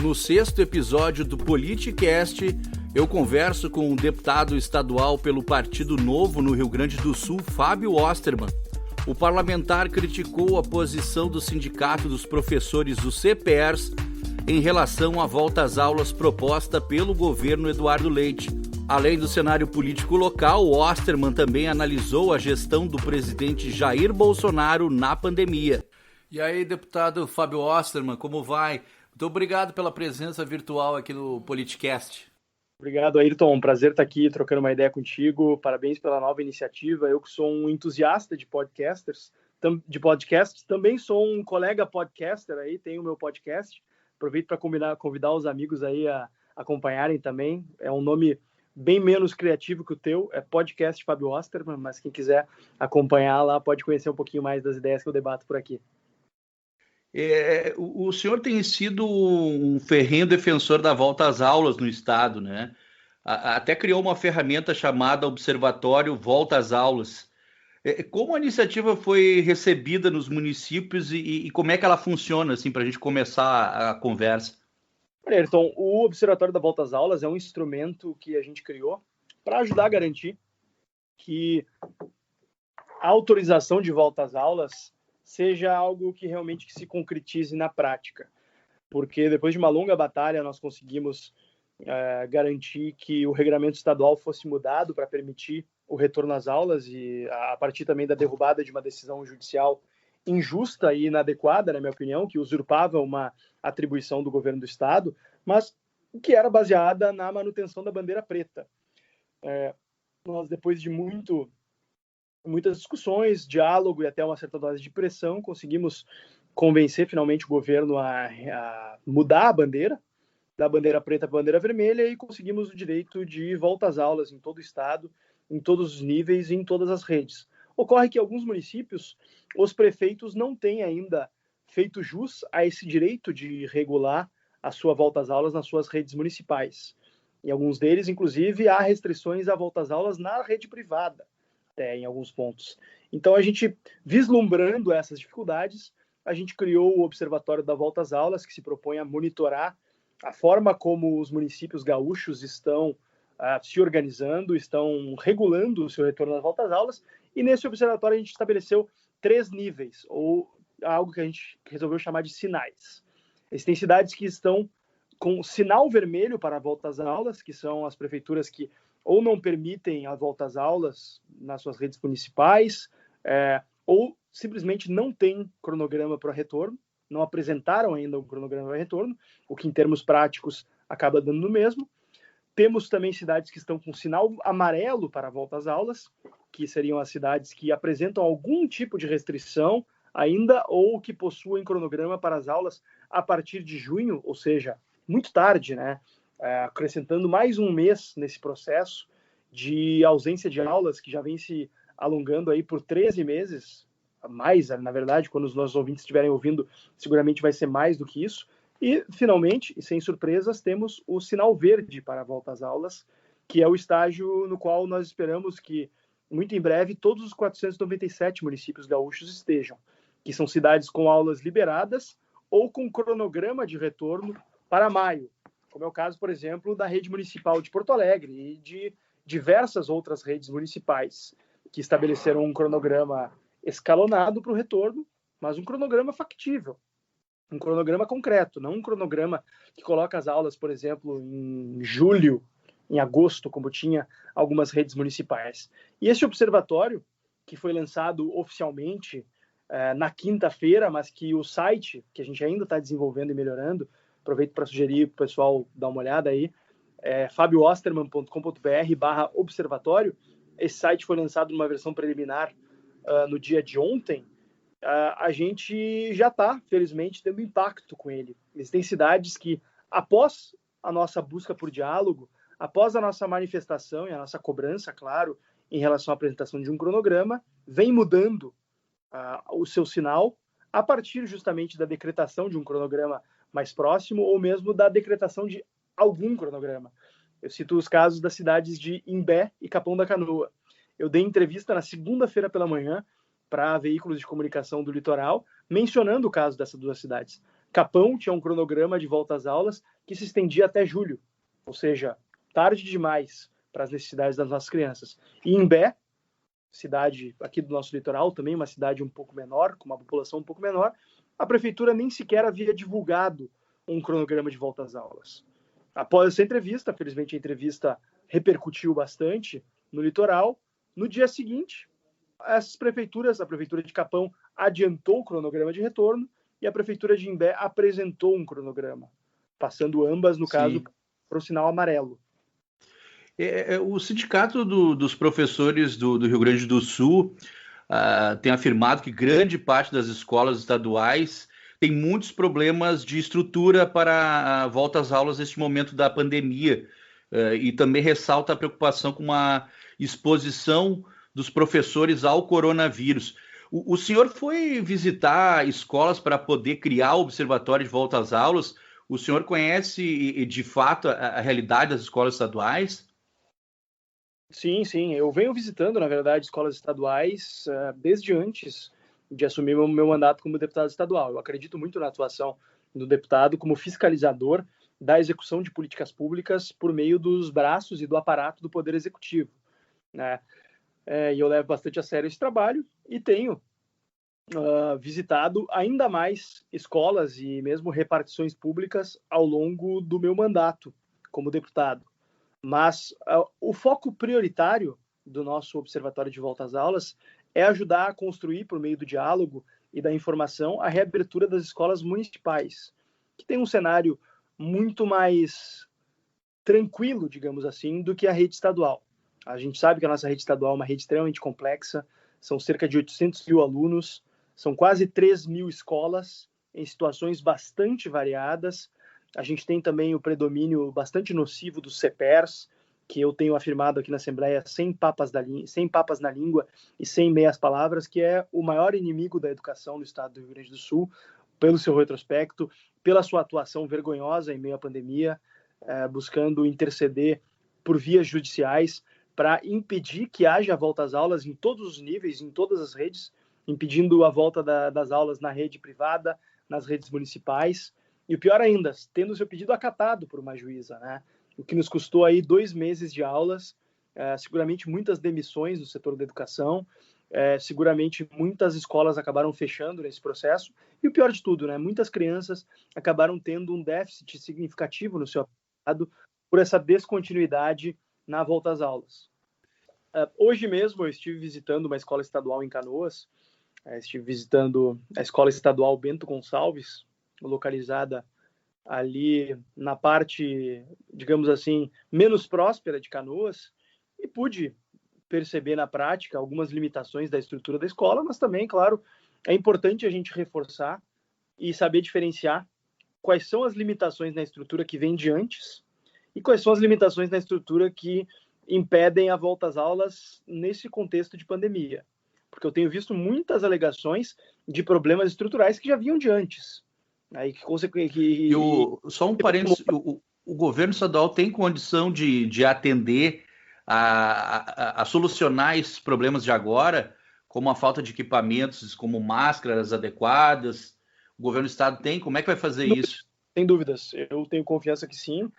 No 6º episódio do Politicast, eu converso com o deputado estadual pelo Partido Novo no Rio Grande do Sul, Fábio Osterman. O parlamentar criticou a posição do Sindicato dos Professores, o CPERS, em relação à volta às aulas proposta pelo governo Eduardo Leite. Além do cenário político local, o Osterman também analisou a gestão do presidente Jair Bolsonaro na pandemia. E aí, deputado Fábio Osterman, como vai? Muito obrigado pela presença virtual aqui no Politicast. Obrigado, Ayrton. Um prazer estar aqui trocando uma ideia contigo. Parabéns pela nova iniciativa. Eu que sou um entusiasta de podcasts, também sou um colega podcaster aí, tenho o meu podcast. Aproveito para convidar os amigos aí a acompanharem também. É um nome bem menos criativo que o teu, é Podcast Fábio Osterman, mas quem quiser acompanhar lá pode conhecer um pouquinho mais das ideias que eu debato por aqui. O senhor tem sido um ferrenho defensor da volta às aulas no Estado, né? Até criou uma ferramenta chamada Observatório Volta às Aulas. Como a iniciativa foi recebida nos municípios e como é que ela funciona, assim, para a gente começar a conversa? Então, o Observatório da Volta às Aulas é um instrumento que a gente criou para ajudar a garantir que a autorização de volta às aulas seja algo que realmente se concretize na prática. Porque depois de uma longa batalha, nós conseguimos garantir que o regulamento estadual fosse mudado para permitir o retorno às aulas e a partir também da derrubada de uma decisão judicial injusta e inadequada, na minha opinião, que usurpava uma atribuição do governo do Estado, mas que era baseada na manutenção da bandeira preta. Nós, depois de muitas discussões, diálogo e até uma certa dose de pressão, conseguimos convencer finalmente o governo a mudar a bandeira, da bandeira preta para a bandeira vermelha, e conseguimos o direito de volta às aulas em todo o Estado, em todos os níveis e em todas as redes. Ocorre que em alguns municípios, os prefeitos não têm ainda feito jus a esse direito de regular a sua volta às aulas nas suas redes municipais. Em alguns deles, inclusive, há restrições à volta às aulas na rede privada, em alguns pontos. Então, a gente, vislumbrando essas dificuldades, a gente criou o Observatório da Volta às Aulas, que se propõe a monitorar a forma como os municípios gaúchos estão se organizando, estão regulando o seu retorno às volta às aulas, e nesse observatório a gente estabeleceu 3 níveis, ou algo que a gente resolveu chamar de sinais. Existem cidades que estão com sinal vermelho para a volta às aulas, que são as prefeituras que ou não permitem a volta às aulas nas suas redes municipais, ou simplesmente não têm cronograma para retorno, não apresentaram ainda um cronograma para retorno, o que em termos práticos acaba dando no mesmo. Temos também cidades que estão com sinal amarelo para a volta às aulas, que seriam as cidades que apresentam algum tipo de restrição ainda ou que possuem cronograma para as aulas a partir de junho, ou seja, muito tarde, né? Acrescentando mais um mês nesse processo de ausência de aulas, que já vem se alongando aí por 13 meses, mais, na verdade, quando os nossos ouvintes estiverem ouvindo, seguramente vai ser mais do que isso. E, finalmente, e sem surpresas, temos o sinal verde para a volta às aulas, que é o estágio no qual nós esperamos que, muito em breve, todos os 497 municípios gaúchos estejam, que são cidades com aulas liberadas ou com cronograma de retorno para maio, como é o caso, por exemplo, da rede municipal de Porto Alegre e de diversas outras redes municipais, que estabeleceram um cronograma escalonado para o retorno, mas um cronograma factível, um cronograma concreto, não um cronograma que coloca as aulas, por exemplo, em julho, em agosto, como tinha algumas redes municipais. E esse observatório, que foi lançado oficialmente na quinta-feira, mas que o site, que a gente ainda está desenvolvendo e melhorando, aproveito para sugerir para o pessoal dar uma olhada aí, fabioosterman.com.br/observatório. Esse site foi lançado numa versão preliminar no dia de ontem. A gente já está, felizmente, tendo impacto com ele. Existem cidades que, após a nossa busca por diálogo, após a nossa manifestação e a nossa cobrança, claro, em relação à apresentação de um cronograma, vem mudando o seu sinal a partir justamente da decretação de um cronograma mais próximo ou mesmo da decretação de algum cronograma. Eu cito os casos das cidades de Imbé e Capão da Canoa. Eu dei entrevista na segunda-feira pela manhã para veículos de comunicação do litoral, mencionando o caso dessas duas cidades. Capão tinha um cronograma de volta às aulas que se estendia até julho, ou seja, tarde demais para as necessidades das nossas crianças. E Imbé, cidade aqui do nosso litoral, também uma cidade um pouco menor, com uma população um pouco menor, a prefeitura nem sequer havia divulgado um cronograma de volta às aulas. Após essa entrevista, felizmente a entrevista repercutiu bastante no litoral, no dia seguinte, essas prefeituras, a prefeitura de Capão adiantou o cronograma de retorno e a prefeitura de Imbé apresentou um cronograma, passando ambas, no caso, para o sinal amarelo. O sindicato dos professores do Rio Grande do Sul tem afirmado que grande parte das escolas estaduais tem muitos problemas de estrutura para a volta às aulas neste momento da pandemia, e também ressalta a preocupação com uma exposição dos professores ao coronavírus. O senhor foi visitar escolas para poder criar o observatório de volta às aulas? O senhor conhece, de fato, a realidade das escolas estaduais? Sim. Eu venho visitando, na verdade, escolas estaduais desde antes de assumir meu mandato como deputado estadual. Eu acredito muito na atuação do deputado como fiscalizador da execução de políticas públicas por meio dos braços e do aparato do Poder Executivo, né? E eu levo bastante a sério esse trabalho e tenho visitado ainda mais escolas e mesmo repartições públicas ao longo do meu mandato como deputado. Mas o foco prioritário do nosso Observatório de Volta às Aulas é ajudar a construir, por meio do diálogo e da informação, a reabertura das escolas municipais, que tem um cenário muito mais tranquilo, digamos assim, do que a rede estadual. A gente sabe que a nossa rede estadual é uma rede extremamente complexa, são cerca de 800 mil alunos, são quase 3 mil escolas em situações bastante variadas. A gente tem também o predomínio bastante nocivo dos CEPERS, que eu tenho afirmado aqui na Assembleia, sem papas na língua e sem meias palavras, que é o maior inimigo da educação no estado do Rio Grande do Sul, pelo seu retrospecto, pela sua atuação vergonhosa em meio à pandemia, buscando interceder por vias judiciais para impedir que haja volta às aulas em todos os níveis, em todas as redes, impedindo a volta das aulas na rede privada, nas redes municipais, e o pior ainda, tendo seu pedido acatado por uma juíza, né? O que nos custou aí 2 meses de aulas, seguramente muitas demissões no setor da educação, seguramente muitas escolas acabaram fechando nesse processo, e o pior de tudo, né? Muitas crianças acabaram tendo um déficit significativo no seu aprendizado por essa descontinuidade na volta às aulas. Hoje mesmo eu estive visitando uma escola estadual em Canoas, estive visitando a escola estadual Bento Gonçalves, localizada ali na parte, digamos assim, menos próspera de Canoas, e pude perceber na prática algumas limitações da estrutura da escola, mas também, claro, é importante a gente reforçar e saber diferenciar quais são as limitações na estrutura que vem de antes e quais são as limitações na estrutura que impedem a volta às aulas nesse contexto de pandemia. Porque eu tenho visto muitas alegações de problemas estruturais que já vinham de antes. Aí, só um parênteses, o governo estadual tem condição de atender a solucionar esses problemas de agora, como a falta de equipamentos, como máscaras adequadas? O governo do estado tem? Como é que vai fazer isso? Sem dúvidas, eu tenho confiança que sim.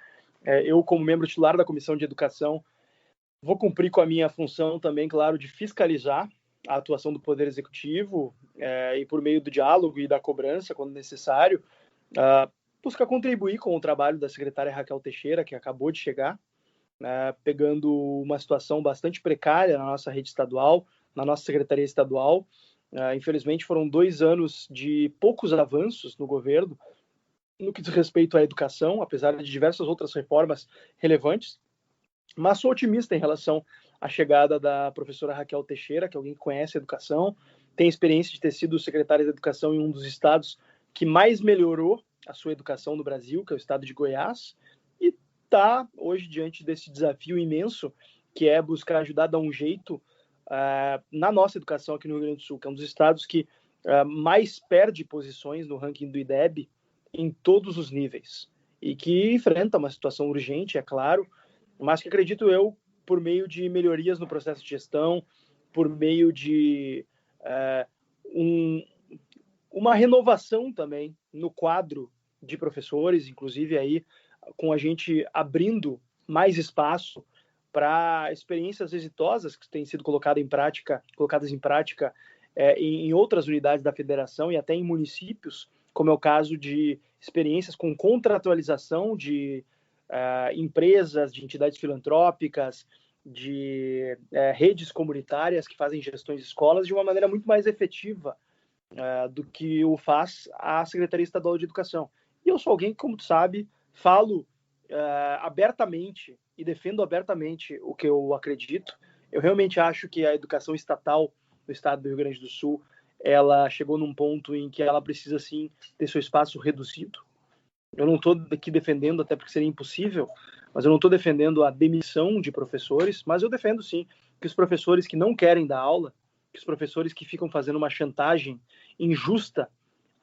Eu, como membro titular da Comissão de Educação, vou cumprir com a minha função também, claro, de fiscalizar a atuação do Poder Executivo e por meio do diálogo e da cobrança, quando necessário, buscar contribuir com o trabalho da secretária Raquel Teixeira, que acabou de chegar, pegando uma situação bastante precária na nossa rede estadual, na nossa secretaria estadual. Infelizmente, foram 2 anos de poucos avanços no governo, no que diz respeito à educação, apesar de diversas outras reformas relevantes, mas sou otimista em relação à chegada da professora Raquel Teixeira, que é alguém que conhece a educação, tem experiência de ter sido secretária de educação em um dos estados que mais melhorou a sua educação no Brasil, que é o estado de Goiás, e está hoje diante desse desafio imenso, que é buscar ajudar a dar um jeito na nossa educação aqui no Rio Grande do Sul, que é um dos estados que mais perde posições no ranking do IDEB em todos os níveis, e que enfrenta uma situação urgente, é claro, mas que acredito eu, por meio de melhorias no processo de gestão, por meio de uma renovação também no quadro de professores, inclusive aí com a gente abrindo mais espaço para experiências exitosas que têm sido colocadas em prática em outras unidades da federação e até em municípios, como é o caso de experiências com contratualização de empresas, de entidades filantrópicas, de redes comunitárias que fazem gestões de escolas de uma maneira muito mais efetiva do que o faz a Secretaria Estadual de Educação. E eu sou alguém que, como tu sabe, falo abertamente e defendo abertamente o que eu acredito. Eu realmente acho que a educação estatal no estado do Rio Grande do Sul, ela chegou num ponto em que ela precisa, sim, ter seu espaço reduzido. Eu não estou aqui defendendo, até porque seria impossível, mas eu não estou defendendo a demissão de professores, mas eu defendo, sim, que os professores que não querem dar aula, que os professores que ficam fazendo uma chantagem injusta,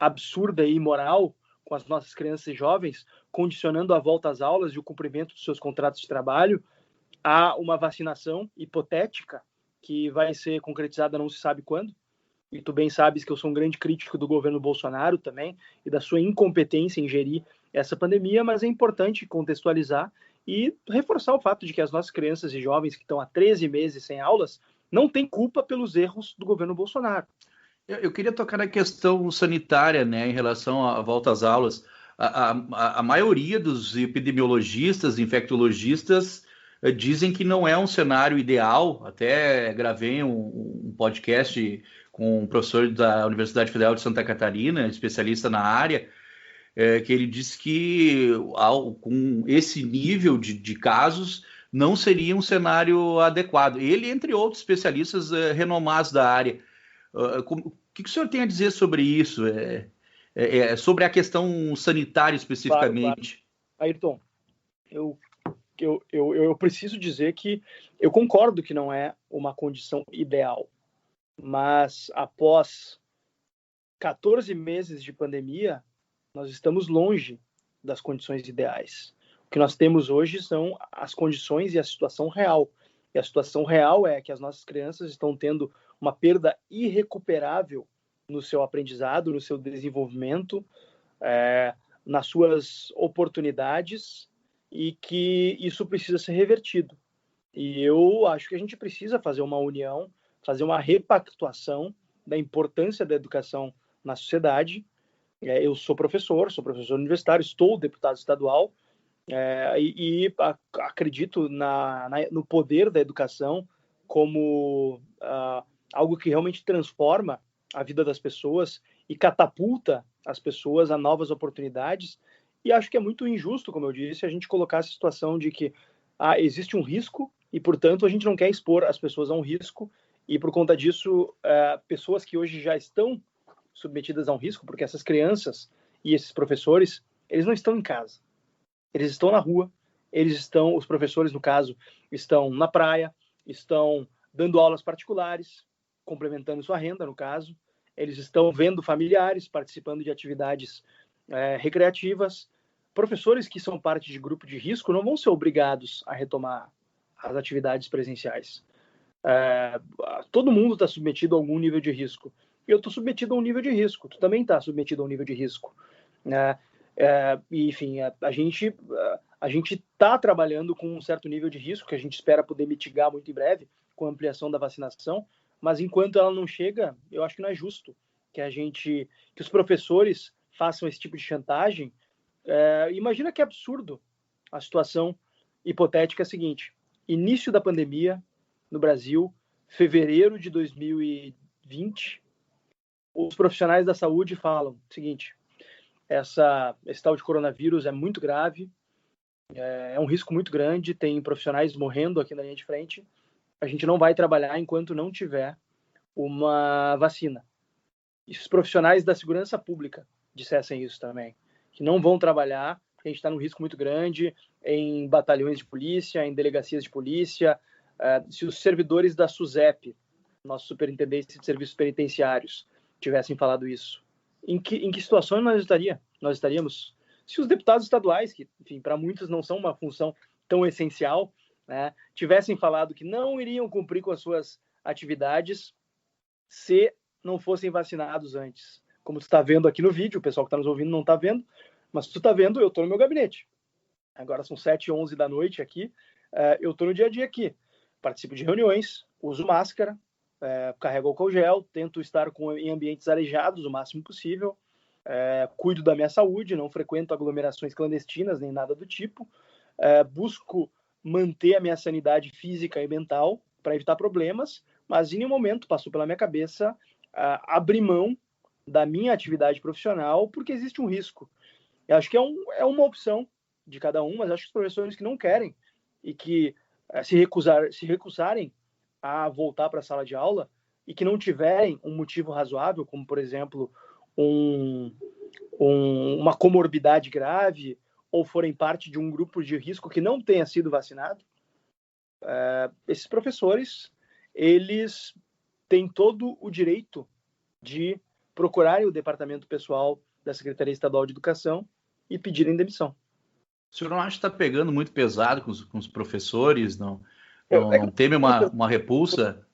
absurda e imoral com as nossas crianças e jovens, condicionando a volta às aulas e o cumprimento dos seus contratos de trabalho a uma vacinação hipotética que vai ser concretizada não se sabe quando. E tu bem sabes que eu sou um grande crítico do governo Bolsonaro também e da sua incompetência em gerir essa pandemia, mas é importante contextualizar e reforçar o fato de que as nossas crianças e jovens que estão há 13 meses sem aulas não têm culpa pelos erros do governo Bolsonaro. Eu queria tocar na questão sanitária, né, em relação à volta às aulas. A maioria dos epidemiologistas, infectologistas, dizem que não é um cenário ideal. Até gravei um podcast com um professor da Universidade Federal de Santa Catarina, especialista na área, que ele disse que com esse nível de casos não seria um cenário adequado. Ele, entre outros especialistas renomados da área. O que o senhor tem a dizer sobre isso? Sobre a questão sanitária especificamente? Claro. Ayrton, eu preciso dizer que eu concordo que não é uma condição ideal, mas após 14 meses de pandemia, nós estamos longe das condições ideais. O que nós temos hoje são as condições e a situação real. E a situação real é que as nossas crianças estão tendo uma perda irrecuperável no seu aprendizado, no seu desenvolvimento, nas suas oportunidades, e que isso precisa ser revertido. E eu acho que a gente precisa fazer uma união, fazer uma repactuação da importância da educação na sociedade. Eu sou professor universitário, estou deputado estadual, acredito no poder da educação como algo que realmente transforma a vida das pessoas e catapulta as pessoas a novas oportunidades. E acho que é muito injusto, como eu disse, a gente colocar a situação de que existe um risco e, portanto, a gente não quer expor as pessoas a um risco e, por conta disso, pessoas que hoje já estão submetidas a um risco, porque essas crianças e esses professores, eles não estão em casa. Eles estão na rua, os professores, no caso, estão na praia, estão dando aulas particulares, complementando sua renda, no caso. Eles estão vendo familiares, participando de atividades recreativas. Professores que são parte de grupo de risco não vão ser obrigados a retomar as atividades presenciais. Todo mundo está submetido a algum nível de risco. Eu estou submetido a um nível de risco. Tu também está submetido a um nível de risco. Enfim, a gente está trabalhando com um certo nível de risco que a gente espera poder mitigar muito em breve com a ampliação da vacinação, mas enquanto ela não chega, eu acho que não é justo que os professores façam esse tipo de chantagem. Imagina que absurdo a situação hipotética seguinte: início da pandemia no Brasil, fevereiro de 2020, os profissionais da saúde falam o seguinte: esse tal de coronavírus é muito grave, é um risco muito grande, tem profissionais morrendo aqui na linha de frente, a gente não vai trabalhar enquanto não tiver uma vacina. E os profissionais da segurança pública dissessem isso também, que não vão trabalhar, porque a gente está num risco muito grande em batalhões de polícia, em delegacias de polícia. Se os servidores da SUSEP, nosso Superintendente de Serviços Penitenciários, tivessem falado isso, em que situações nós estaríamos? Se os deputados estaduais, que, enfim, para muitos não são uma função tão essencial, né, tivessem falado que não iriam cumprir com as suas atividades se não fossem vacinados antes. Como você está vendo aqui no vídeo, o pessoal que está nos ouvindo não está vendo, Mas tu tá vendo, eu tô no meu gabinete. Agora são 7h11 da noite aqui. Eu tô no dia a dia aqui. Participo de reuniões, uso máscara, carrego álcool gel, tento estar em ambientes arejados o máximo possível, cuido da minha saúde, não frequento aglomerações clandestinas nem nada do tipo, busco manter a minha sanidade física e mental para evitar problemas, mas em nenhum momento passou pela minha cabeça abrir mão da minha atividade profissional porque existe um risco. Eu acho que é uma opção de cada um, mas acho que os professores que não querem e que se recusarem a voltar para a sala de aula e que não tiverem um motivo razoável, como, por exemplo, uma comorbidade grave ou forem parte de um grupo de risco que não tenha sido vacinado, esses professores, eles têm todo o direito de procurarem o departamento pessoal da Secretaria Estadual de Educação e pedirem demissão. O senhor não acha que está pegando muito pesado com os professores? Não teme uma repulsa?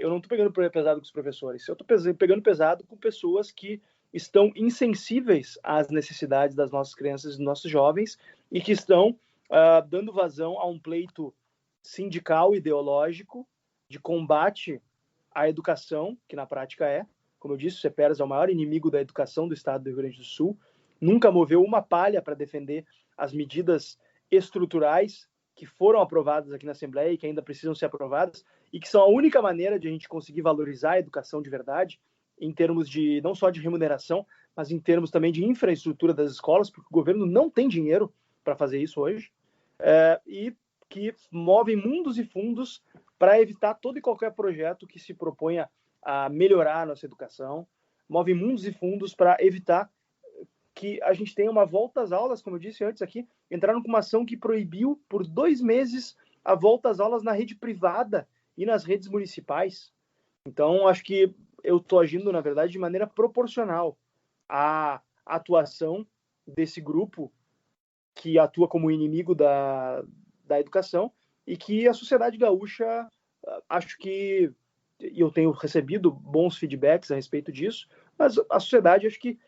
Eu não estou pegando pesado com os professores. Eu estou pegando pesado com pessoas que estão insensíveis às necessidades das nossas crianças e dos nossos jovens e que estão dando vazão a um pleito sindical ideológico de combate à educação, que na prática como eu disse, o CEPERS é o maior inimigo da educação do estado do Rio Grande do Sul, nunca moveu uma palha para defender as medidas estruturais que foram aprovadas aqui na Assembleia e que ainda precisam ser aprovadas e que são a única maneira de a gente conseguir valorizar a educação de verdade, em termos de não só de remuneração, mas em termos também de infraestrutura das escolas, porque o governo não tem dinheiro para fazer isso hoje, e que movem mundos e fundos para evitar todo e qualquer projeto que se proponha a melhorar a nossa educação, move mundos e fundos para evitar que a gente tenha uma volta às aulas, como eu disse antes aqui, entraram com uma ação que proibiu por 2 meses a volta às aulas na rede privada e nas redes municipais. Então, acho que eu estou agindo, na verdade, de maneira proporcional à atuação desse grupo que atua como inimigo da educação e que a sociedade gaúcha, acho que, e eu tenho recebido bons feedbacks a respeito disso, mas a sociedade, acho que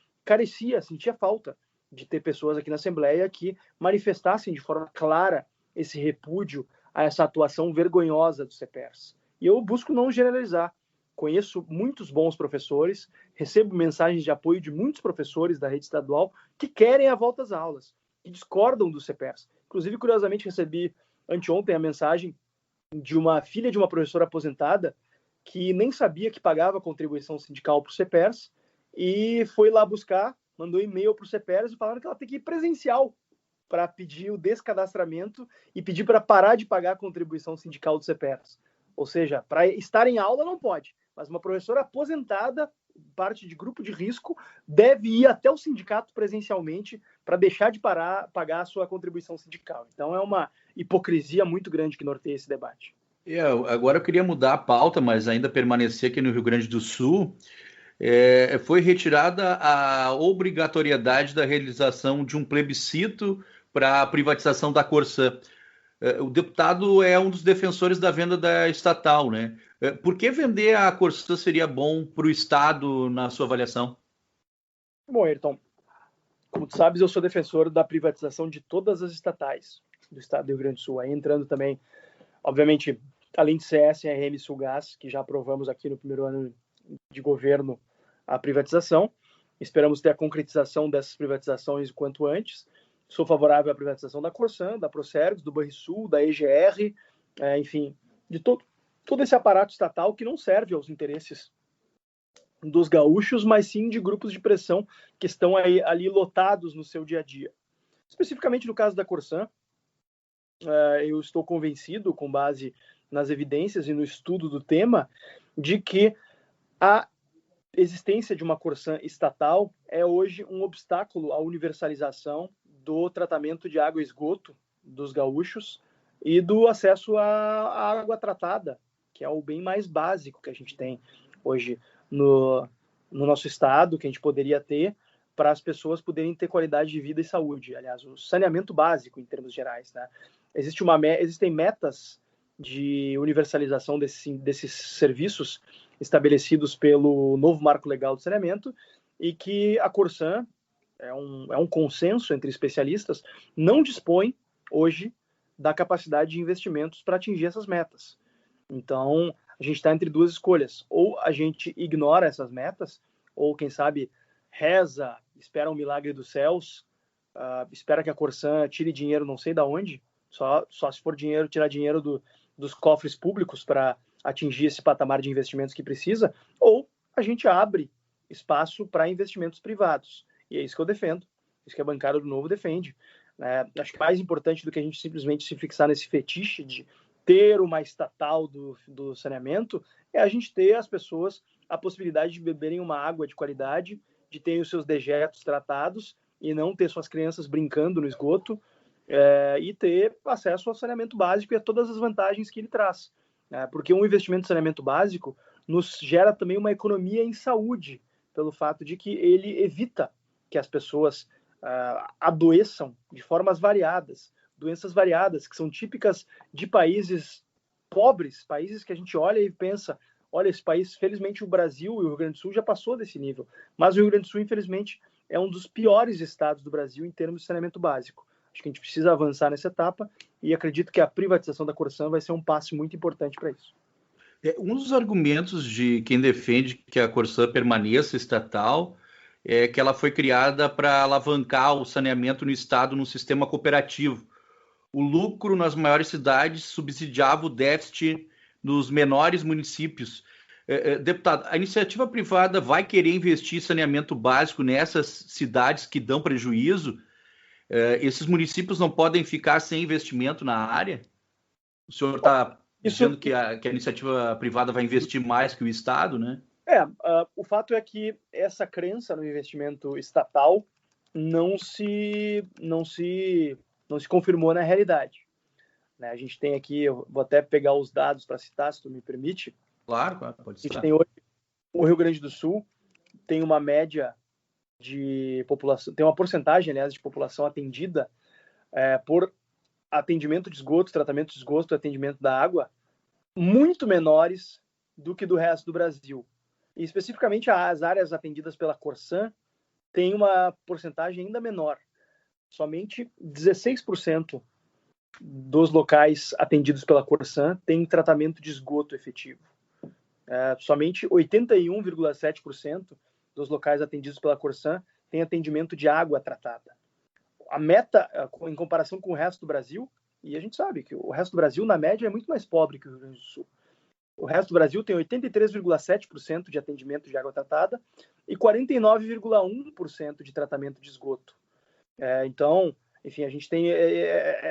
sentia falta de ter pessoas aqui na Assembleia que manifestassem de forma clara esse repúdio a essa atuação vergonhosa do CEPERS. E eu busco não generalizar. Conheço muitos bons professores, recebo mensagens de apoio de muitos professores da rede estadual que querem a volta às aulas, que discordam do CEPERS. Inclusive, curiosamente, recebi anteontem a mensagem de uma filha de uma professora aposentada que nem sabia que pagava contribuição sindical para o CEPERS e foi lá buscar, mandou e-mail para o CEPERS e falaram que ela tem que ir presencial para pedir o descadastramento e pedir para parar de pagar a contribuição sindical do CEPERS. Ou seja, para estar em aula não pode, mas uma professora aposentada, parte de grupo de risco, deve ir até o sindicato presencialmente para deixar de pagar a sua contribuição sindical. Então é uma hipocrisia muito grande que norteia esse debate. Agora eu queria mudar a pauta, mas ainda permanecer aqui no Rio Grande do Sul. Foi retirada a obrigatoriedade da realização de um plebiscito para a privatização da Corsã. O deputado é um dos defensores da venda da estatal, né? Por que vender a Corsã seria bom para o Estado, na sua avaliação? Bom, Ayrton, como tu sabes, eu sou defensor da privatização de todas as estatais do estado do Rio Grande do Sul. Aí entrando também, obviamente, além de CS, CRM e Sulgás, que já aprovamos aqui no primeiro ano de governo a privatização. Esperamos ter a concretização dessas privatizações o quanto antes. Sou favorável à privatização da Corsã, da Procergs, do Banrisul, da EGR, enfim, de todo esse aparato estatal que não serve aos interesses dos gaúchos, mas sim de grupos de pressão que estão ali lotados no seu dia a dia. Especificamente no caso da Corsã, eu estou convencido, com base nas evidências e no estudo do tema, de que a existência de uma Corsã estatal é hoje um obstáculo à universalização do tratamento de água e esgoto dos gaúchos e do acesso à água tratada, que é o bem mais básico que a gente tem hoje no nosso estado, que a gente poderia ter para as pessoas poderem ter qualidade de vida e saúde. Aliás, o saneamento básico em termos gerais, né? Existem metas de universalização desses serviços estabelecidos pelo novo marco legal do saneamento e que a Corsã é um consenso entre especialistas, não dispõe hoje da capacidade de investimentos para atingir essas metas. Então, a gente está entre duas escolhas. Ou a gente ignora essas metas, ou, quem sabe, reza, espera um milagre dos céus, espera que a Corsã tire dinheiro não sei de onde, só se for tirar dinheiro dos cofres públicos para atingir esse patamar de investimentos que precisa, ou a gente abre espaço para investimentos privados. E é isso que eu defendo, isso que a bancada do Novo defende. Acho que mais importante do que a gente simplesmente se fixar nesse fetiche de ter uma estatal do saneamento é a gente ter as pessoas a possibilidade de beberem uma água de qualidade, de terem os seus dejetos tratados e não ter suas crianças brincando no esgoto, e ter acesso ao saneamento básico e a todas as vantagens que ele traz. Porque um investimento em saneamento básico nos gera também uma economia em saúde, pelo fato de que ele evita que as pessoas adoeçam de formas variadas, doenças variadas, que são típicas de países pobres, países que a gente olha e pensa, olha, esse país, felizmente o Brasil e o Rio Grande do Sul já passou desse nível, mas o Rio Grande do Sul, infelizmente, é um dos piores estados do Brasil em termos de saneamento básico. Acho que a gente precisa avançar nessa etapa e acredito que a privatização da Corsã vai ser um passo muito importante para isso. Um dos argumentos de quem defende que a Corsã permaneça estatal é que ela foi criada para alavancar o saneamento no estado num sistema cooperativo. O lucro nas maiores cidades subsidiava o déficit nos menores municípios. Deputado, a iniciativa privada vai querer investir em saneamento básico nessas cidades que dão prejuízo? Esses municípios não podem ficar sem investimento na área? O senhor está dizendo que a iniciativa privada vai investir mais que o Estado, né? O fato é que essa crença no investimento estatal não se confirmou na realidade. A gente tem aqui, eu vou até pegar os dados para citar, se tu me permite. Claro, pode citar. A gente tem hoje, o Rio Grande do Sul tem uma média de população, tem uma porcentagem, aliás, de população atendida por atendimento de esgoto, tratamento de esgoto, atendimento da água, muito menores do que do resto do Brasil. E especificamente as áreas atendidas pela Corsã têm uma porcentagem ainda menor. Somente 16% dos locais atendidos pela Corsã têm tratamento de esgoto efetivo. Somente 81,7% dos locais atendidos pela Corsã têm atendimento de água tratada. A meta, em comparação com o resto do Brasil, e a gente sabe que o resto do Brasil, na média, é muito mais pobre que o Rio Grande do Sul. O resto do Brasil tem 83,7% de atendimento de água tratada e 49,1% de tratamento de esgoto. Então, enfim, a gente tem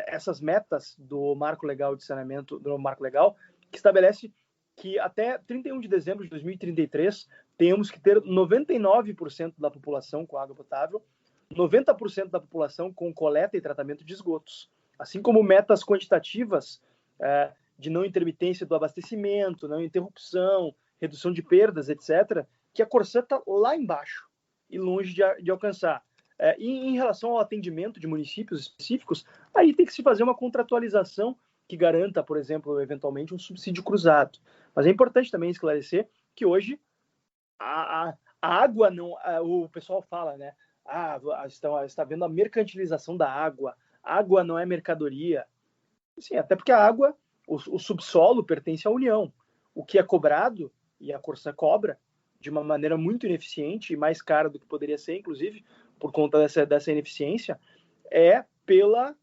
essas metas do Marco Legal de Saneamento, do Marco Legal, que estabelece que até 31 de dezembro de 2033 temos que ter 99% da população com água potável, 90% da população com coleta e tratamento de esgotos, assim como metas quantitativas de não intermitência do abastecimento, não interrupção, redução de perdas, etc., que a Corsã está lá embaixo e longe de alcançar. E em relação ao atendimento de municípios específicos, aí tem que se fazer uma contratualização que garanta, por exemplo, eventualmente um subsídio cruzado. Mas é importante também esclarecer que hoje a água não... o pessoal fala, né? Está havendo a mercantilização da água. A água não é mercadoria. Sim, até porque a água, o subsolo pertence à União. O que é cobrado, e a Corsã cobra, de uma maneira muito ineficiente e mais cara do que poderia ser, inclusive, por conta dessa ineficiência, é pelo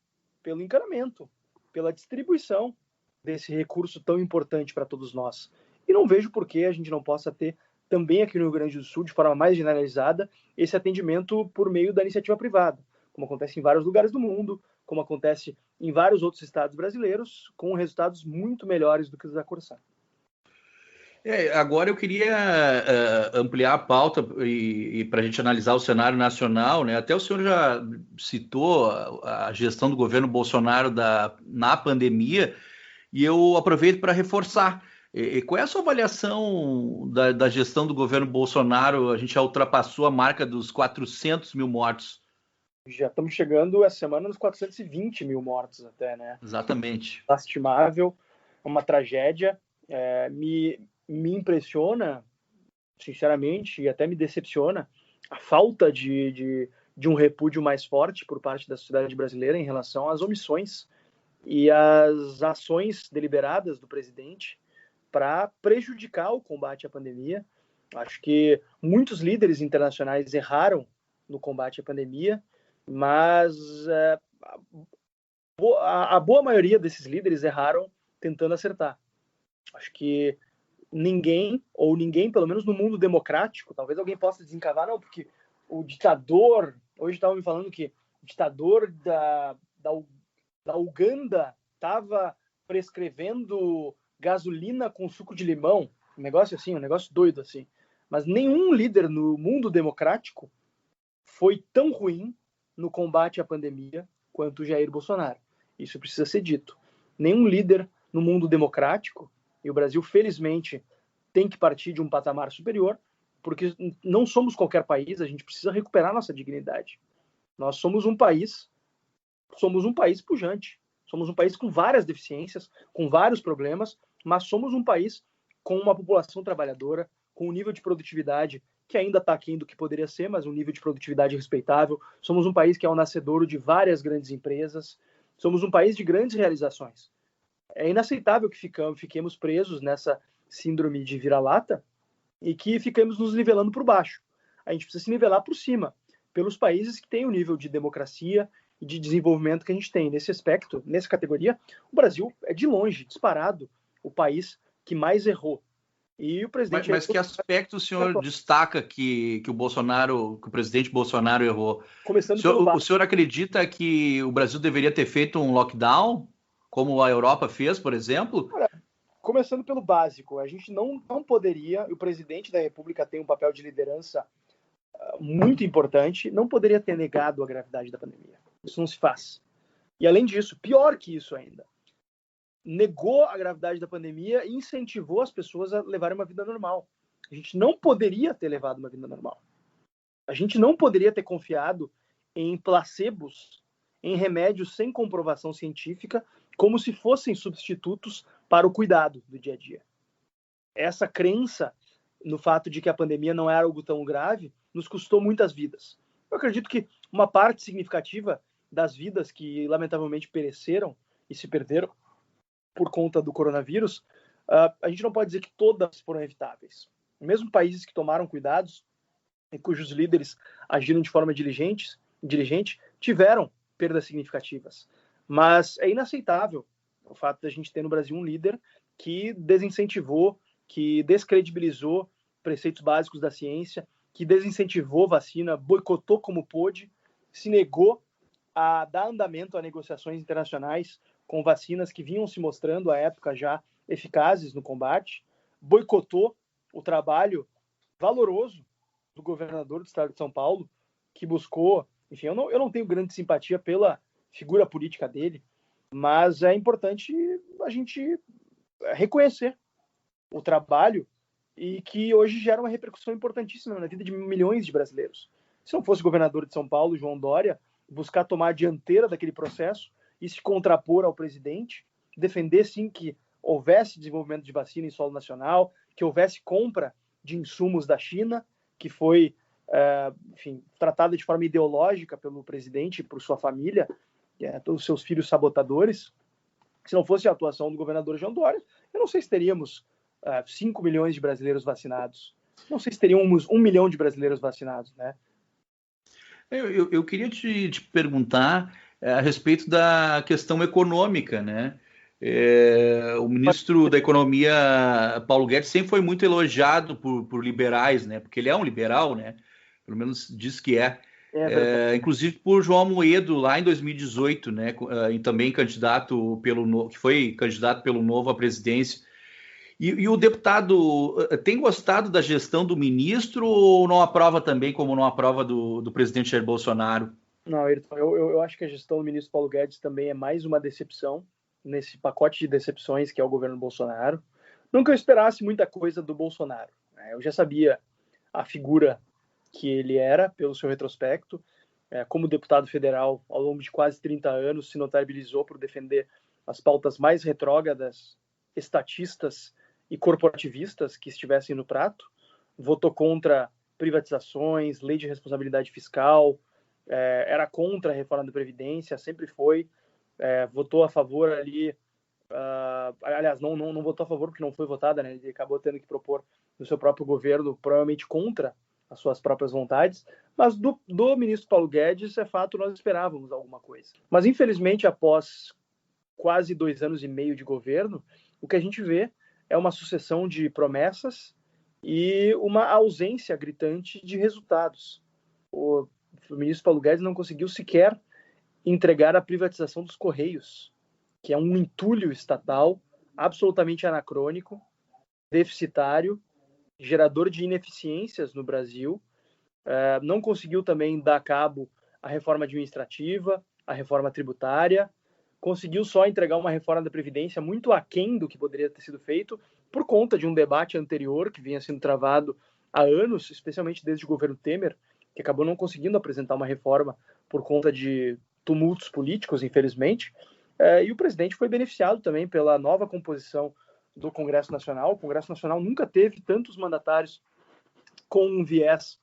encanamento, pela distribuição desse recurso tão importante para todos nós. E não vejo por que a gente não possa ter também aqui no Rio Grande do Sul, de forma mais generalizada, esse atendimento por meio da iniciativa privada, como acontece em vários lugares do mundo, como acontece em vários outros estados brasileiros, com resultados muito melhores do que os da Corsã. Agora eu queria ampliar a pauta e para a gente analisar o cenário nacional, né? Até o senhor já citou a gestão do governo Bolsonaro na pandemia, e eu aproveito para reforçar. Qual é a sua avaliação da gestão do governo Bolsonaro? A gente já ultrapassou a marca dos 400 mil mortos. Já estamos chegando essa semana nos 420 mil mortos até, né? Exatamente. Lastimável, uma tragédia. Me impressiona, sinceramente, e até me decepciona, a falta de de um repúdio mais forte por parte da sociedade brasileira em relação às omissões e às ações deliberadas do presidente para prejudicar o combate à pandemia. Acho que muitos líderes internacionais erraram no combate à pandemia, mas a boa maioria desses líderes erraram tentando acertar. Acho que ninguém, pelo menos no mundo democrático, talvez alguém possa desencavar, não, porque o ditador, hoje estavam me falando que o ditador da Uganda estava prescrevendo gasolina com suco de limão, um negócio assim, um negócio doido assim. Mas nenhum líder no mundo democrático foi tão ruim no combate à pandemia quanto o Jair Bolsonaro. Isso precisa ser dito. Nenhum líder no mundo democrático, e o Brasil, felizmente, tem que partir de um patamar superior, porque não somos qualquer país, a gente precisa recuperar nossa dignidade. Nós somos um país pujante, somos um país com várias deficiências, com vários problemas, mas somos um país com uma população trabalhadora, com um nível de produtividade que ainda está aquém do que poderia ser, mas um nível de produtividade respeitável. Somos um país que é o nascedouro de várias grandes empresas. Somos um país de grandes realizações. É inaceitável que fiquemos presos nessa síndrome de vira-lata e que fiquemos nos nivelando por baixo. A gente precisa se nivelar por cima, pelos países que têm o nível de democracia e de desenvolvimento que a gente tem. Nesse aspecto, nessa categoria, o Brasil é de longe, disparado, o país que mais errou. E o presidente... Mas que aspecto o senhor destaca que o presidente Bolsonaro errou? O senhor acredita que o Brasil deveria ter feito um lockdown, como a Europa fez, por exemplo? Começando pelo básico, a gente não poderia, e o presidente da República tem um papel de liderança muito importante, não poderia ter negado a gravidade da pandemia. Isso não se faz. E além disso, pior que isso ainda, negou a gravidade da pandemia e incentivou as pessoas a levarem uma vida normal. A gente não poderia ter levado uma vida normal. A gente não poderia ter confiado em placebos, em remédios sem comprovação científica, como se fossem substitutos para o cuidado do dia a dia. Essa crença no fato de que a pandemia não era algo tão grave nos custou muitas vidas. Eu acredito que uma parte significativa das vidas que lamentavelmente pereceram e se perderam por conta do coronavírus, a gente não pode dizer que todas foram evitáveis. Mesmo países que tomaram cuidados e cujos líderes agiram de forma diligente, tiveram perdas significativas. Mas é inaceitável o fato de a gente ter no Brasil um líder que desincentivou, que descredibilizou preceitos básicos da ciência, que desincentivou vacina, boicotou como pôde, se negou a dar andamento a negociações internacionais com vacinas que vinham se mostrando à época já eficazes no combate, boicotou o trabalho valoroso do governador do estado de São Paulo, que buscou, enfim, eu não tenho grande simpatia pela figura política dele, mas é importante a gente reconhecer o trabalho e que hoje gera uma repercussão importantíssima na vida de milhões de brasileiros. Se não fosse o governador de São Paulo, João Dória, buscar tomar a dianteira daquele processo e se contrapor ao presidente, defender sim que houvesse desenvolvimento de vacina em solo nacional, que houvesse compra de insumos da China, que foi, enfim, tratada de forma ideológica pelo presidente e por sua família, todos os seus filhos sabotadores. Se não fosse a atuação do governador João Dória, eu não sei se teríamos 5 milhões de brasileiros vacinados. Não sei se teríamos 1 milhão de brasileiros vacinados, né? Eu queria te perguntar a respeito da questão econômica, né? O ministro da Economia, Paulo Guedes, sempre foi muito elogiado por liberais, né? Porque ele é um liberal, né? Pelo menos diz que é. Inclusive por João Amoedo, lá em 2018, né? E também que foi candidato pelo Novo à presidência. E o deputado tem gostado da gestão do ministro ou não aprova também, como não aprova do presidente Jair Bolsonaro? Não, Ayrton, eu acho que a gestão do ministro Paulo Guedes também é mais uma decepção nesse pacote de decepções que é o governo Bolsonaro. Não que eu esperasse muita coisa do Bolsonaro, né? Eu já sabia a figura que ele era, pelo seu retrospecto. Como deputado federal, ao longo de quase 30 anos, se notabilizou por defender as pautas mais retrógradas, estatistas e corporativistas que estivessem no prato. Votou contra privatizações, lei de responsabilidade fiscal, era contra a reforma da Previdência, sempre foi, votou a favor ali, aliás, não votou a favor porque não foi votada, né? Ele acabou tendo que propor no seu próprio governo, provavelmente contra as suas próprias vontades, mas do ministro Paulo Guedes, é fato, nós esperávamos alguma coisa. Mas, infelizmente, após quase 2 anos e meio de governo, o que a gente vê é uma sucessão de promessas e uma ausência gritante de resultados. O ministro Paulo Guedes não conseguiu sequer entregar a privatização dos Correios, que é um entulho estatal absolutamente anacrônico, deficitário, gerador de ineficiências no Brasil. Não conseguiu também dar cabo à reforma administrativa, à reforma tributária, conseguiu só entregar uma reforma da Previdência muito aquém do que poderia ter sido feito por conta de um debate anterior que vinha sendo travado há anos, especialmente desde o governo Temer, que acabou não conseguindo apresentar uma reforma por conta de tumultos políticos, infelizmente. E o presidente foi beneficiado também pela nova composição do Congresso Nacional. O Congresso Nacional nunca teve tantos mandatários com um viés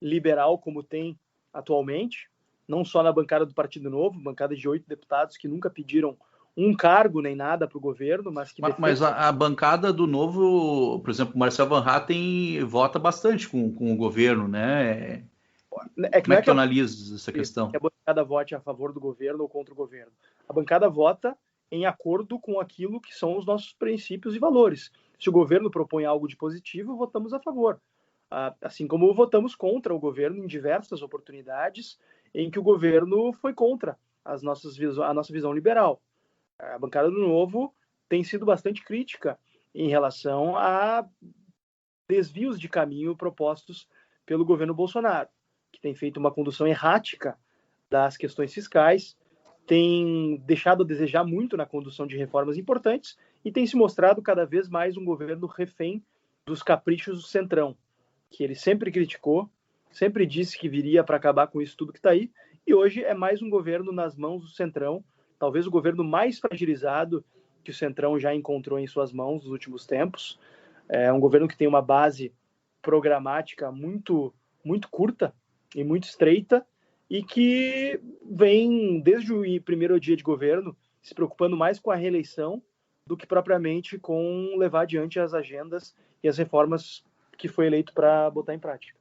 liberal como tem atualmente, não só na bancada do Partido Novo, bancada de 8 deputados que nunca pediram um cargo nem nada para o governo, mas que... Mas a bancada do Novo, por exemplo, Marcel Van Hatten vota bastante com o governo, né? Como é que tu analisa essa questão? Que a bancada vote a favor do governo ou contra o governo. A bancada vota em acordo com aquilo que são os nossos princípios e valores. Se o governo propõe algo de positivo, votamos a favor. Assim como votamos contra o governo em diversas oportunidades em que o governo foi contra a nossa visão liberal. A bancada do Novo tem sido bastante crítica em relação a desvios de caminho propostos pelo governo Bolsonaro, que tem feito uma condução errática das questões fiscais, tem deixado a desejar muito na condução de reformas importantes e tem se mostrado cada vez mais um governo refém dos caprichos do Centrão, que ele sempre criticou, sempre disse que viria para acabar com isso tudo que está aí, e hoje é mais um governo nas mãos do Centrão, talvez o governo mais fragilizado que o Centrão já encontrou em suas mãos nos últimos tempos. É um governo que tem uma base programática muito, muito curta e muito estreita, e que vem, desde o primeiro dia de governo, se preocupando mais com a reeleição do que propriamente com levar adiante as agendas e as reformas que foi eleito para botar em prática.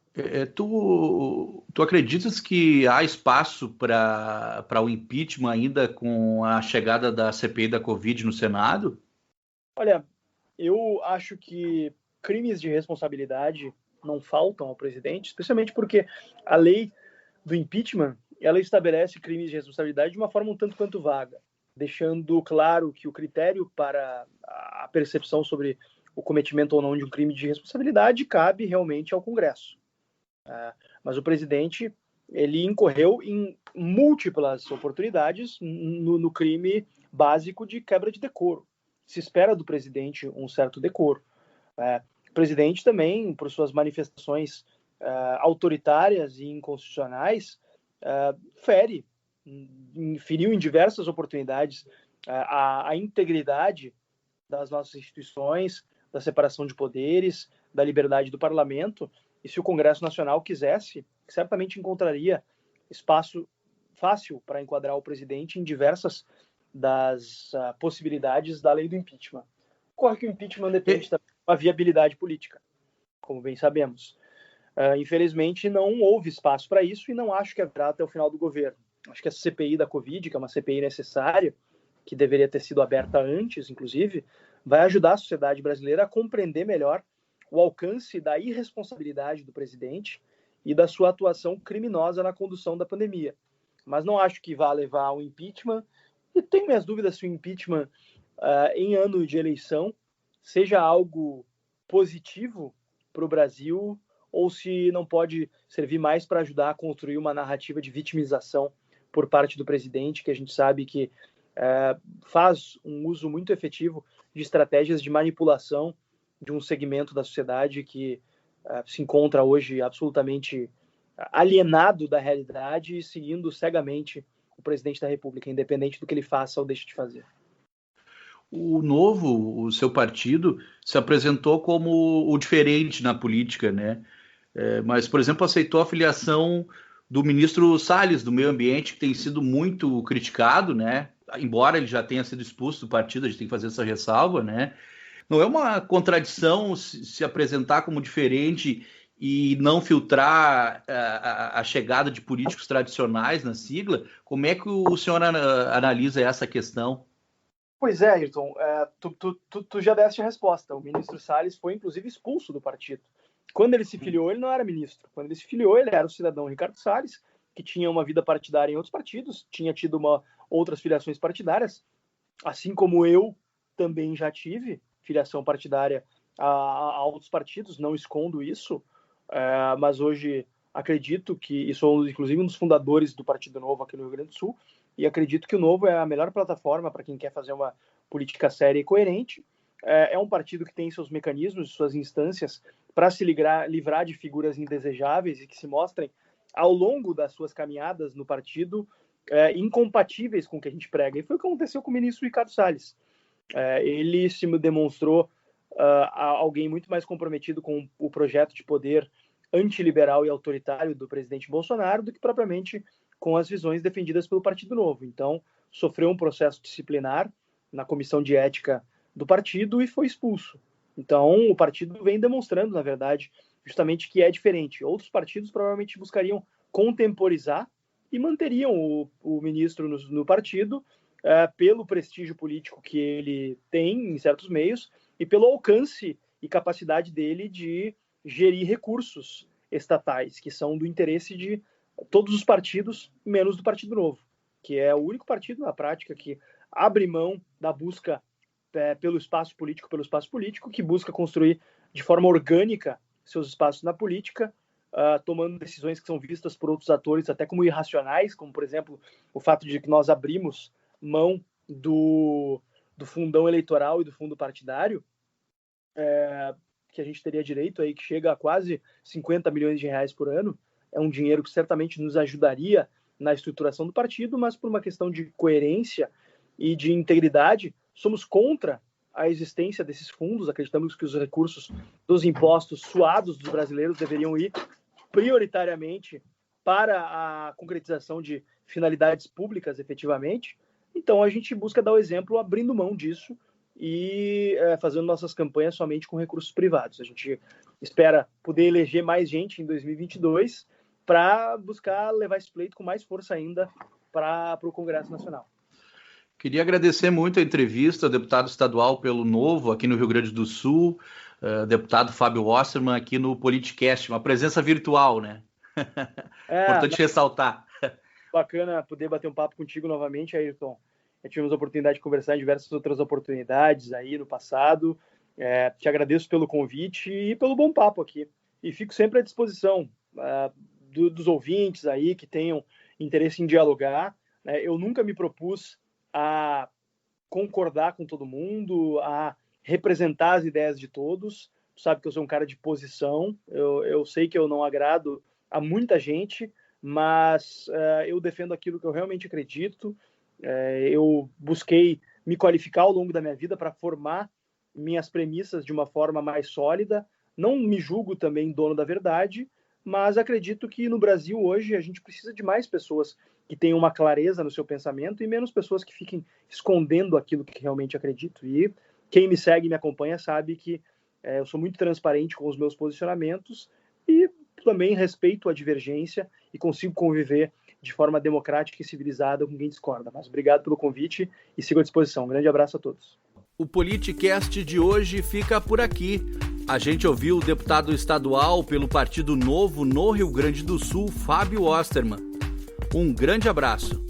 Tu acreditas que há espaço para o impeachment ainda com a chegada da CPI da Covid no Senado? Olha, eu acho que crimes de responsabilidade não faltam ao presidente, especialmente porque a lei do impeachment, ela estabelece crimes de responsabilidade de uma forma um tanto quanto vaga, deixando claro que o critério para a percepção sobre o cometimento ou não de um crime de responsabilidade cabe realmente ao Congresso. Mas o presidente, ele incorreu em múltiplas oportunidades no crime básico de quebra de decoro. Se espera do presidente um certo decoro. O presidente também, por suas manifestações autoritárias e inconstitucionais, feriu em diversas oportunidades a integridade das nossas instituições, da separação de poderes, da liberdade do parlamento. E se o Congresso Nacional quisesse, certamente encontraria espaço fácil para enquadrar o presidente em diversas das possibilidades da lei do impeachment. Ocorre que o impeachment depende da viabilidade política, como bem sabemos. Infelizmente, não houve espaço para isso e não acho que haverá até o final do governo. Acho que a CPI da Covid, que é uma CPI necessária, que deveria ter sido aberta antes, inclusive, vai ajudar a sociedade brasileira a compreender melhor o alcance da irresponsabilidade do presidente e da sua atuação criminosa na condução da pandemia. Mas não acho que vá levar ao impeachment, e tenho minhas dúvidas se o impeachment, em ano de eleição, seja algo positivo para o Brasil ou se não pode servir mais para ajudar a construir uma narrativa de vitimização por parte do presidente, que a gente sabe que faz um uso muito efetivo de estratégias de manipulação de um segmento da sociedade que se encontra hoje absolutamente alienado da realidade e seguindo cegamente o presidente da República, independente do que ele faça ou deixe de fazer. O Novo, o seu partido, se apresentou como o diferente na política, né? Mas, por exemplo, aceitou a filiação do ministro Salles, do Meio Ambiente, que tem sido muito criticado, né? Embora ele já tenha sido expulso do partido, a gente tem que fazer essa ressalva, né? Não é uma contradição se apresentar como diferente e não filtrar a chegada de políticos tradicionais na sigla? Como é que o senhor analisa essa questão? Pois é, Ayrton, tu já deste a resposta. O ministro Salles foi, inclusive, expulso do partido. Quando ele se filiou, ele não era ministro. Quando ele se filiou, ele era o cidadão Ricardo Salles, que tinha uma vida partidária em outros partidos, tinha tido outras filiações partidárias, assim como eu também já tive filiação partidária a outros partidos, não escondo isso, mas hoje acredito que, e sou inclusive um dos fundadores do Partido Novo aqui no Rio Grande do Sul, e acredito que o Novo é a melhor plataforma para quem quer fazer uma política séria e coerente. É um partido que tem seus mecanismos, suas instâncias para se livrar de figuras indesejáveis e que se mostrem ao longo das suas caminhadas no partido incompatíveis com o que a gente prega. E foi o que aconteceu com o ministro Ricardo Salles. Ele se demonstrou alguém muito mais comprometido com o projeto de poder antiliberal e autoritário do presidente Bolsonaro do que propriamente com as visões defendidas pelo Partido Novo. Então, sofreu um processo disciplinar na comissão de ética do partido e foi expulso. Então, o partido vem demonstrando, na verdade, justamente que é diferente. Outros partidos provavelmente buscariam contemporizar e manteriam o ministro no partido pelo prestígio político que ele tem em certos meios e pelo alcance e capacidade dele de gerir recursos estatais, que são do interesse de todos os partidos, menos do Partido Novo, que é o único partido, na prática, que abre mão da busca pelo espaço político, que busca construir de forma orgânica seus espaços na política, tomando decisões que são vistas por outros atores até como irracionais, como, por exemplo, o fato de que nós abrimos mão do fundão eleitoral e do fundo partidário, que a gente teria direito aí, que chega a quase 50 milhões de reais por ano. É um dinheiro que certamente nos ajudaria na estruturação do partido, mas por uma questão de coerência e de integridade, somos contra a existência desses fundos. Acreditamos que os recursos dos impostos suados dos brasileiros deveriam ir prioritariamente para a concretização de finalidades públicas, efetivamente. Então, a gente busca dar o exemplo abrindo mão disso e fazendo nossas campanhas somente com recursos privados. A gente espera poder eleger mais gente em 2022 para buscar levar esse pleito com mais força ainda para o Congresso Nacional. Queria agradecer muito a entrevista ao deputado estadual pelo Novo, aqui no Rio Grande do Sul, deputado Fábio Osterman, aqui no Politicast, uma presença virtual, né? Importante ressaltar. Bacana poder bater um papo contigo novamente, Ayrton. Já tivemos a oportunidade de conversar em diversas outras oportunidades aí no passado. Te agradeço pelo convite e pelo bom papo aqui. E fico sempre à disposição dos ouvintes aí que tenham interesse em dialogar. Eu nunca me propus a concordar com todo mundo, a representar as ideias de todos. Tu sabe que eu sou um cara de posição. Eu sei que eu não agrado a muita gente, mas eu defendo aquilo que eu realmente acredito. Eu busquei me qualificar ao longo da minha vida para formar minhas premissas de uma forma mais sólida. Não me julgo também dono da verdade, mas acredito que no Brasil hoje a gente precisa de mais pessoas que tenham uma clareza no seu pensamento e menos pessoas que fiquem escondendo aquilo que realmente acredito. E quem me segue e me acompanha sabe que eu sou muito transparente com os meus posicionamentos e também respeito a divergência e consigo conviver de forma democrática e civilizada com quem discorda. Mas obrigado pelo convite e sigo à disposição. Um grande abraço a todos. O Politicast de hoje fica por aqui. A gente ouviu o deputado estadual pelo Partido Novo no Rio Grande do Sul, Fábio Osterman. Um grande abraço.